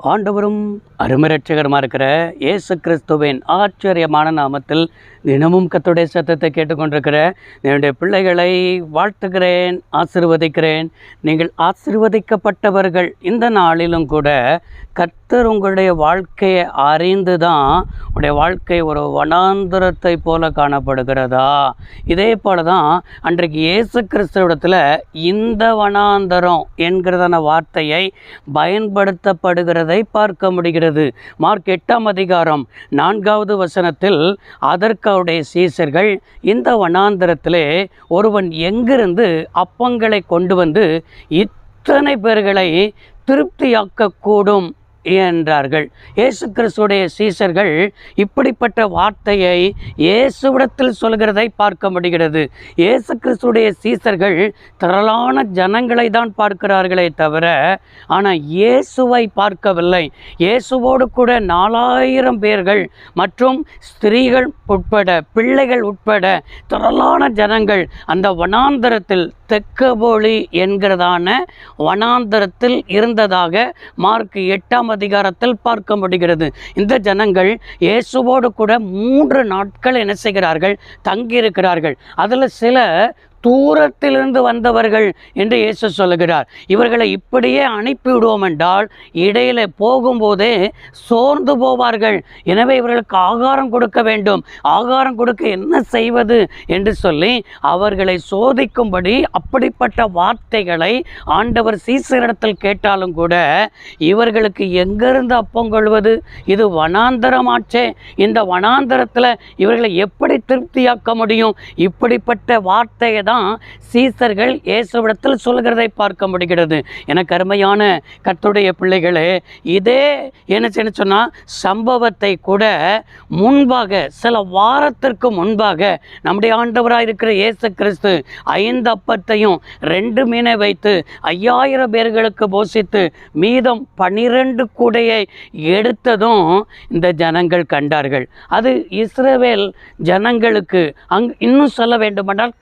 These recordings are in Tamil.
ஆண்டவரும் அருமரட்சகரமாக இருக்கிற இயேசு கிறிஸ்துவின் ஆச்சரியமான நாமத்தில் தினமும் கர்த்தருடைய சத்தத்தை கேட்டுக்கொண்டிருக்கிற என்னுடைய பிள்ளைகளை வாழ்த்துகிறேன், ஆசீர்வதிக்கிறேன். நீங்கள் ஆசீர்வதிக்கப்பட்டவர்கள். இந்த நாளிலும் கூட கர்த்தர் உங்களுடைய வாழ்க்கையை அறிந்து தான் உங்களுடைய வாழ்க்கை ஒரு வனாந்தரத்தை போல காணப்படுகிறதா? இதே போல தான் அன்றைக்கு இயேசு கிறிஸ்துவிடத்தில் இந்த வனாந்தரம் என்கிறதான வார்த்தையை பயன்படுத்தப்படுகிறதை பார்க்க முடிகிறது. மார்க் 8ஆம் அதிகாரம் 4வது வசனத்தில் அதற்கு அவருடைய சீசர்கள், இந்த வனாந்தரத்திலே ஒருவன் எங்கிருந்து அப்பங்களை கொண்டு வந்து இத்தனை பேர்களை திருப்தியாக்கக்கூடும் என்றார்கள். இயேசு கிறிஸ்துடைய சீசர்கள் இப்படிப்பட்ட வார்த்தையை இயேசுவிடத்தில் சொல்கிறதை பார்க்க முடிகிறது. இயேசு கிறிஸ்துடைய சீசர்கள் திரளான ஜனங்களை தான் பார்க்கிறார்களே தவிர ஆனால் இயேசுவை பார்க்கவில்லை. இயேசுவோடு கூட 4000 பேர்கள் மற்றும் ஸ்திரீகள் உட்பட, பிள்ளைகள் உட்பட திரளான ஜனங்கள் அந்த வனாந்தரத்தில், தெக்கபோலி என்கிறதான வனாந்தரத்தில் இருந்ததாக மார்க் 8ஆம் அதிகாரத்தில் பார்க்க முடிகிறது. இந்த ஜனங்கள் இயேசுவோடு கூட 3 நாட்கள் என்ன செய்கிறார்கள்? தங்கியிருக்கிறார்கள். அதில் சில தூரத்திலிருந்து வந்தவர்கள் என்று இயேசு சொல்லுகிறார். இவர்களை இப்படியே அனுப்பிவிடுவோம் என்றால் இடையில போகும்போதே சோர்ந்து போவார்கள். எனவே இவர்களுக்கு ஆகாரம் கொடுக்க வேண்டும். ஆகாரம் கொடுக்க என்ன செய்வது என்று சொல்லி அவர்களை சோதிக்கும்படி அப்படிப்பட்ட வார்த்தைகளை ஆண்டவர் சீசரிடத்தில் கேட்டாலும் கூட இவர்களுக்கு எங்கிருந்து அப்பம் கொள்வது? இது வனாந்தரமாச்சே, இந்த வனாந்தரத்தில் இவர்களை எப்படி திருப்தியாக்க முடியும்? இப்படிப்பட்ட வார்த்தையை தான் சீசர்கள் இயேசுவிடத்தில் சொல்கிறதை பார்க்க முடிகிறது. எனக்கு அருமையான கர்த்தருடைய பிள்ளைகளே, இதே என்ன சொன்னால் சம்பவத்தை கூட முன்பாக, சில வாரத்திற்கு முன்பாக நம்முடைய ஆண்டவராக இருக்கிற இயேசு கிறிஸ்து 5 அப்பத்தையும் 2 மீனை வைத்து 5000 பேர்களுக்கு போஷித்து மீதம் 12 கூடையை எடுத்ததும் இந்த ஜனங்கள் கண்டார்கள். அது இஸ்ரவேல் ஜனங்களுக்கு இன்னும் சொல்ல வேண்டுமென்றால்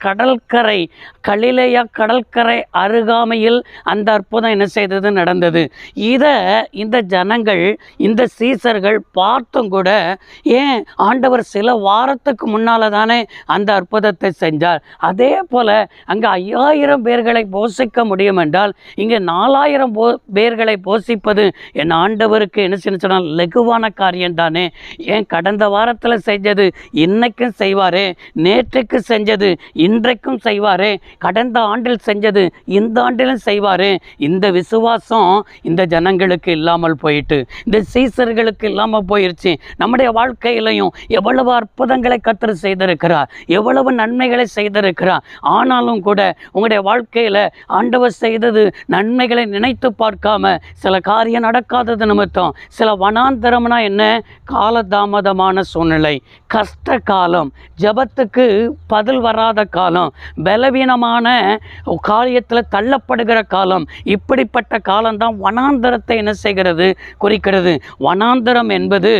கலிலேயா கடற்கரை அருகாமையில் அந்த அற்புதம் என்ன செய்தது? நடந்தது. இதை இந்த ஜனங்கள், இந்த சீசர்கள் பார்த்தும் கூட, ஏன் ஆண்டவர் சில வாரத்துக்கு முன்னால் தானே அந்த அற்புதத்தை செஞ்சார், அதே போல் அங்கே 5000 பேர்களை போஷிக்க முடியும் என்றால் இங்கே 4000 பேர்களை போஷிப்பது என் ஆண்டவருக்கு என்ன சொன்னால் லகுவான காரியம் தானே. ஏன் கடந்த வாரத்தில் செஞ்சது இன்னைக்கும் செய்வாரே, நேற்றுக்கு செஞ்சது இன்றைக்கும் செய்வாரே, கடந்த ஆண்டில் செஞ்சது இந்த ஆண்டிலும் செய்வாரே. இந்த விசுவாசம் இந்த ஜனங்களுக்கு இல்லாமல் போயிட்டு, இந்த சீசர்களுக்கு இல்லாமல் போயிடுச்சு. நம்முடைய வாழ்க்கையிலையும் எவ்வளவு அற்புதங்களை கர்த்தர் செய்திருக்கிறார், எவ்வளவு நன்மைகளை செய்திருக்கிறார். ஆனாலும் கூட உங்களுடைய வாழ்க்கையில் ஆண்டவர் செய்தது நன்மைகளை நினைத்து பார்க்காம சில காரியம் நடக்காதது நிமித்தம், சில வனாந்தரம்னா என்ன? காலதாமதமான சூழ்நிலை, கஷ்ட காலம், ஜபத்துக்கு பதில் வராத காலம், பலவீனமான காரியத்தில் தள்ளப்படுகிற காலம். இப்படிப்பட்ட காலம்தான் வனாந்தரத்தை என்ன செய்கிறது? குறிக்கிறது. வனாந்தரம் என்பது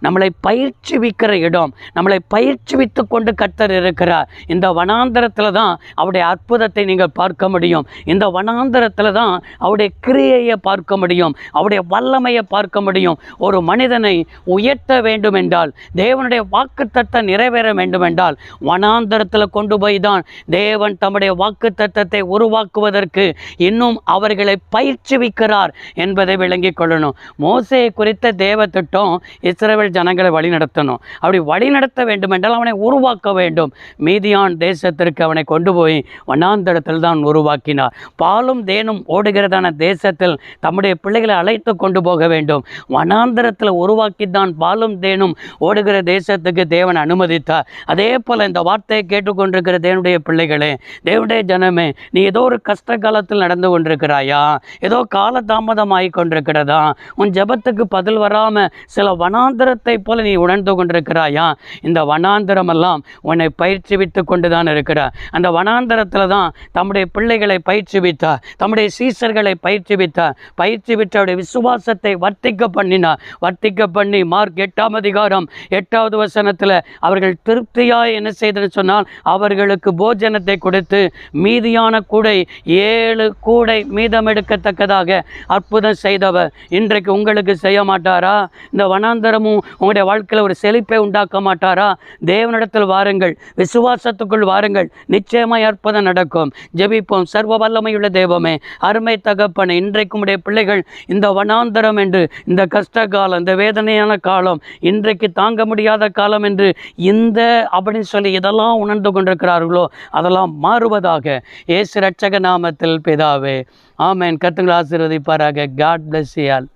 நம்மளை பயிற்சிவிக்கிற இடம். நம்மளை பயிற்சிவித்து கொண்டு கர்த்தர் இருக்கிறார். இந்த வனாந்தரத்தில் தான் அவருடைய அற்புதத்தை நீங்கள் பார்க்க முடியும். இந்த வனாந்தரத்தில் தான் அவருடைய கிரியையை பார்க்க முடியும், அவருடைய வல்லமையை பார்க்க முடியும். ஒரு மனிதனை உயர்த்த வேண்டும் என்றால், தேவனுடைய வாக்குத்தத்தம் நிறைவேற வேண்டும் என்றால் வனாந்தரத்தில் கொண்டு போய் தான் தேவன் தம்முடைய வாக்குத்தத்தத்தை உருவாக்குவதற்கு இன்னும் அவர்களை பயிற்சிவிக்கிறார் என்பதை விளங்கிக் கொள்ளணும். மோசேயை குறித்த தேவ திட்டம் இஸ்ரவேல் ஜனங்களை வழிநடத்தணும். அப்படி வழிநடத்த வேண்டும் என்றால் அவனை உருவாக்க வேண்டும். மீதியான் தேசத்திற்கு அவனை கொண்டு போய் வனாந்தரத்தில் தான் உருவாக்கினார். பாலும் தேனும் ஓடுகிறதான தேசத்தில் தம்முடைய பிள்ளைகளை அழைத்து கொண்டு போக வேண்டும். வனாந்தரத்தில் உருவாக்கி தான் பாலும் தேனும் ஓடுகிற தேசத்துக்கு தேவன் அனுமதித்தார். அதே போல் இந்த வார்த்தையை கேட்டுக்கொண்டிருக்கிற தேவனுடைய பிள்ளைகளே, தேவனுடைய ஜனமே, நீ ஏதோ ஒரு கஷ்ட காலத்தில் நடந்து கொண்டிருக்கிறாயா? ஏதோ காலதாமதமாகி கொண்டிருக்கிறதா? உன் ஜபத்துக்கு பதில் வராமல் சில வனாந்தரத்தை போல நீ உணர்ந்து கொண்டிருக்கிறாயா? இந்த வனாந்தரமெல்லாம் உன்னை பயிற்சிவித்து கொண்டு தான் இருக்கிறார். அந்த வனாந்தரத்தில் தான் தம்முடைய பிள்ளைகளை பயிற்சிவித்தார், தம்முடைய சீசர்களை பயிற்சிவித்தார். பயிற்சிவித்தவுடைய விசுவாசத்தை வர்த்திக்க பண்ணினார். வர்த்திக்க பண்ணி மார்க் 8ஆம் அதிகாரம் 8வது வசனத்தில் அவர்கள் திருப்தியாய் என்ன செய்தன்னு சொன்னால் அவர்களுக்கு போஜனத்தை அப்பத்தை கொடுத்து மீதியான கூடை 7 கூடை மீதம் எடுக்கத்தக்கதாக அற்புதம் செய்தவர் இன்றைக்கு உங்களுக்கு செய்ய மாட்டாரா? இந்த வனாந்தரமும் உங்களுடைய வாழ்க்கையில் ஒரு செழிப்பை உண்டாக்க மாட்டாரா? தேவனிடத்தில் வாருங்கள், விசுவாசத்துக்குள் வாருங்கள், நிச்சயமாய் அற்புதம் நடக்கும். ஜெபிப்போம். சர்வ வல்லமையுள்ள தேவமே, அருமை தகப்பனே, இன்றைக்கு உடைய பிள்ளைகள் இந்த வனாந்தரம் என்று, இந்த கஷ்ட காலம், இந்த வேதனையான காலம், இன்றைக்கு தாங்க முடியாத காலம் என்று இந்த அப்படின்னு சொல்லி இதெல்லாம் உணர்ந்து கொண்டிருக்கிறார்களோ அதெல்லாம் மாறுவதாக இயேசு இரட்சக நாமத்தில் பிதாவே, ஆமென். கர்த்தர் ஆசீர்வதிப்பாராக. God bless you all.